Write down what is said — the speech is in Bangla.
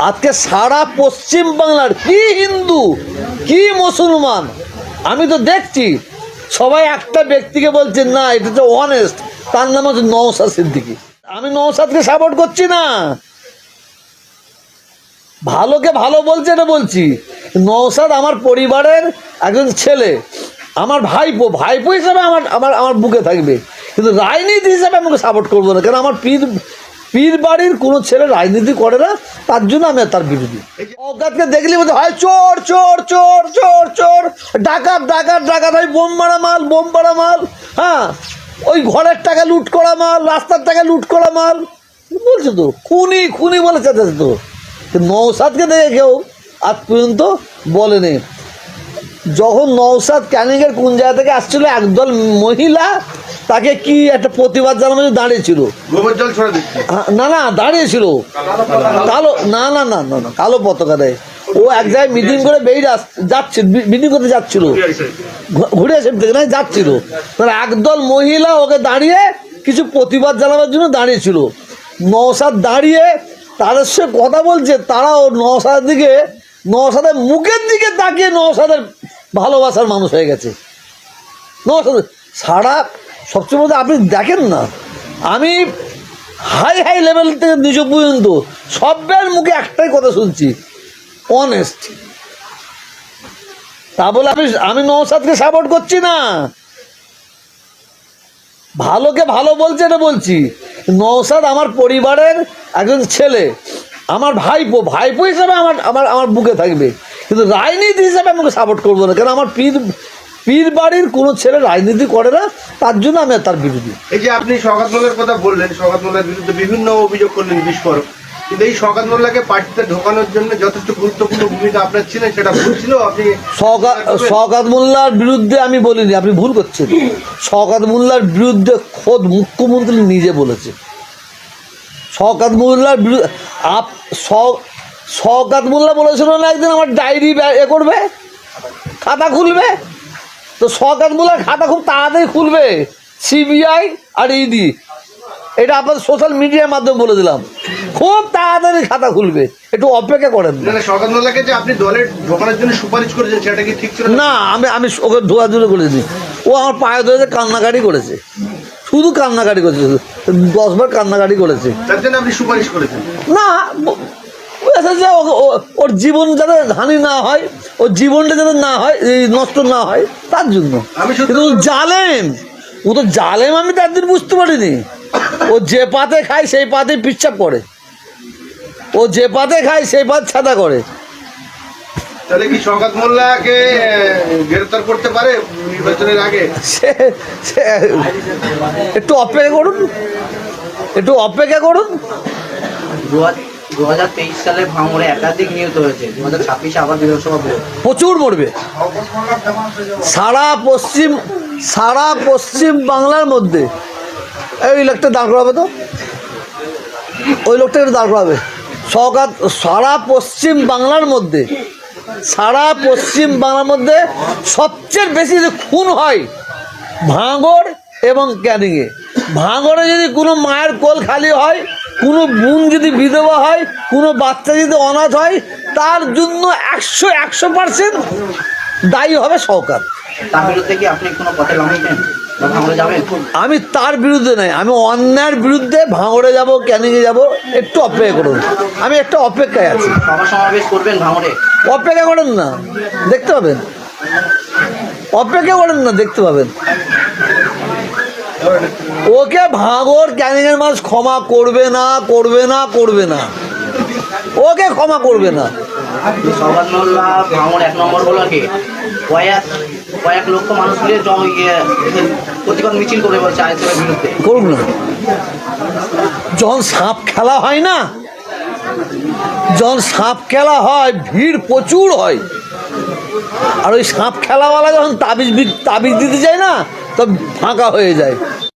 আজকে সারা পশ্চিম বাংলার কি হিন্দু কি মুসলমান আমি তো দেখছি সবাই একটা ব্যক্তিকে বলছেন না এটা তো অনেস্ট, তার নাম হচ্ছে নওশাদ সিদ্দিকী। আমি নওশাদকে সাপোর্ট করছি না, ভালোকে ভালো বলছে এটা বলছি। নওশাদ আমার পরিবারের একজন ছেলে, আমার ভাইপো, ভাইপো হিসাবে আমার আমার আমার বুকে থাকবে, কিন্তু রাজনীতি হিসাবে আমাকে সাপোর্ট করবো না, কারণ আমার পীর বাড়ির কোনো ছেলে রাজনীতি করে না, তার জন্য আমি তার বিরোধী। অজ্ঞাতকে দেখলি বলতে হয় চোর চোর চোর চোর চোর, ডাকাত ডাকাত ডাকাত, হয় বোম মারা মাল, বোম মারা মাল, হ্যাঁ ওই ঘরের টাকা লুট করা মাল, রাস্তার টাকা লুট করা মাল বলছে তো, খুনি খুনি বলে চাচ্ছে তো। নওশাদকে দেখে কেউ আজ পর্যন্ত বলেনি। যখন নওশাদ ক্যানিংয়ের কোন জায়গা থেকে আসছিল, একদল মহিলা তাকে কি একটা প্রতিবাদ জানানো দাঁড়িয়েছিল, না না দাঁড়িয়েছিল কালো, না না না না না কালো পতাকা দেয়, ও এক জায়গায় মিটিং করে বেরিয়ে যাচ্ছিল, মিটিং করতে যাচ্ছিল, ঘুরে এসে থেকে না যাচ্ছিল, তাহলে একদল মহিলা ওকে দাঁড়িয়ে কিছু প্রতিবাদ জানাবার জন্য দাঁড়িয়েছিল। নওশাদ দাঁড়িয়ে তাদের সঙ্গে কথা বলছে, তারাও নওশাদের দিকে, নওশাদের মুখের দিকে তাকিয়ে নওশাদের ভালোবাসার মানুষ হয়ে গেছে। নওশাদ সারা সবচেয়ে বলতে আপনি দেখেন না, আমি হাই হাই লেভেল থেকে নিচু পর্যন্ত সবের মুখে একটাই কথা শুনছি, অনেস্ট। তা বলে আমি নওশাদকে সাপোর্ট করছি না, ভালোকে ভালো বলছে এটা বলছি। নওশাদ আমার পরিবারের একজন ছেলে, আমার ভাইপো, ভাইপো হিসাবে আমার আমার আমার বুকে থাকবে, কিন্তু রাজনীতি হিসাবে আমাকে সাপোর্ট করবো না, কারণ আমার পীর বাড়ির কোনো ছেলে রাজনীতি করে না, তার জন্য আমি তার বিরোধী। এই যে আপনি শওকত মোল্লার কথা বললেন, শওকত মোল্লার বিরুদ্ধে বিভিন্ন অভিযোগ করলেন বিস্ফোরক, কিন্তু এই শওকত মোল্লাকে পার্টিতে ঢোকানোর জন্য যথেষ্ট গুরুত্বপূর্ণ ভূমিকা আপনার ছিলেন, সেটা ভুল ছিল? আপনি শওকত মোল্লার বিরুদ্ধে আমি বলিনি, আপনি ভুল করছেন। শওকত মোল্লার বিরুদ্ধে খোদ মুখ্যমন্ত্রী নিজে বলেছে। শওকত মোল্লার বিরুদ্ধে শওকত মোল্লা বলেছিল না একদিন আমার ডায়েরি এ করবে, খাতা খুলবে, তো শওকত মোল্লার খাতা খুব তাড়াতাড়ি খুলবে সিবিআই আর ইডি, এটা আপনাদের সোশ্যাল মিডিয়ার মাধ্যমে বলে দিলাম, খুব তাড়াতাড়ি খাতা খুলবে, একটু অপেক্ষা করেন। শওকত মোল্লাকে যে আপনি দলে ঢোকানোর জন্য সুপারিশ করেছেন, সেটা কি ঠিক ছিল? না, আমি ওকে ধোয়াধুলো করেছি, ও আমার পায়ে ধরে কান্নাকাটি করেছে, শুধু কান্নাকাটি করেছে, 10 বার কান্নাকাটি করেছে, তার জন্য আপনি সুপারিশ করেছেন? না, যে ওর জীবন যাতে হানি না হয়, ওর জীবনটা যাতে না হয়, নষ্ট না হয়, তার জন্য। কিন্তু জালেম, ও তো জালেম, আমি তার দিন বুঝতে পারিনি। ও যে পাতে খায় সেই পাতে পিচ্ছাপ করে, ও যে পাতে খায় সেই পাত ছাদা করে। তাহলে কি শওকত মোল্লাকে গ্রেফতার করতে পারে নির্বাচনের আগে? একটু অপেক্ষা করুন, একটু অপেক্ষা করুন। 2023 সালে ভাঙড়ে একাধিক নিহত হয়েছে, 2026 আবার বিধানসভা ভোট, প্রচুর মরবে। সারা পশ্চিম বাংলার মধ্যে এই লোকটা দাঁড় করাবে, তো ওই লোকটা একটু দাঁড় করাবে। সারা পশ্চিম বাংলার মধ্যে সবচেয়ে বেশি যে খুন হয় ভাঙড় এবং ক্যানিংয়ে। ভাঙড়ে যদি কোনো মায়ের কোল খালি হয়, কোনো বোন যদি বিধবা হয়, কোনো বাচ্চা যদি অনাথ হয়, তার জন্য 100% দায়ী হবে শওকত। তার বিরুদ্ধে কি আপনি কোনো পথে নামবেন? আমি তার বিরুদ্ধে নাই, আমি অন্যায়ের বিরুদ্ধে ভাঙড়ে যাব, ক্যানিংয়ে যাব, একটু অপেক্ষা করুন, আমি একটা অপেক্ষায় আছি। সমাবেশ করবেন ভাঙড়ে? অপেক্ষা করেন না, দেখতে পাবেন, অপেক্ষা করেন না, দেখতে পাবেন। ওকে ভাঙড় ক্যানিংয়ের মানুষ ক্ষমা করবে না, করবে না, করবে না, ওকে ক্ষমা করবে না। শওকত মোল্লা ভাঙড় 1 নম্বর হলো কি কয়েক লক্ষ মানুষ মিলে প্রতিবাদ মিছিল করে বলছে আইএসএফের বিরুদ্ধে। করুন না, যখন সাপ খেলা হয় না, যখন সাপ খেলা হয় ভিড় প্রচুর হয়, আর ওই সাপ খেলাওয়ালা যখন তাবিজ দিতে যায় না, তখন ফাঁকা হয়ে যায়।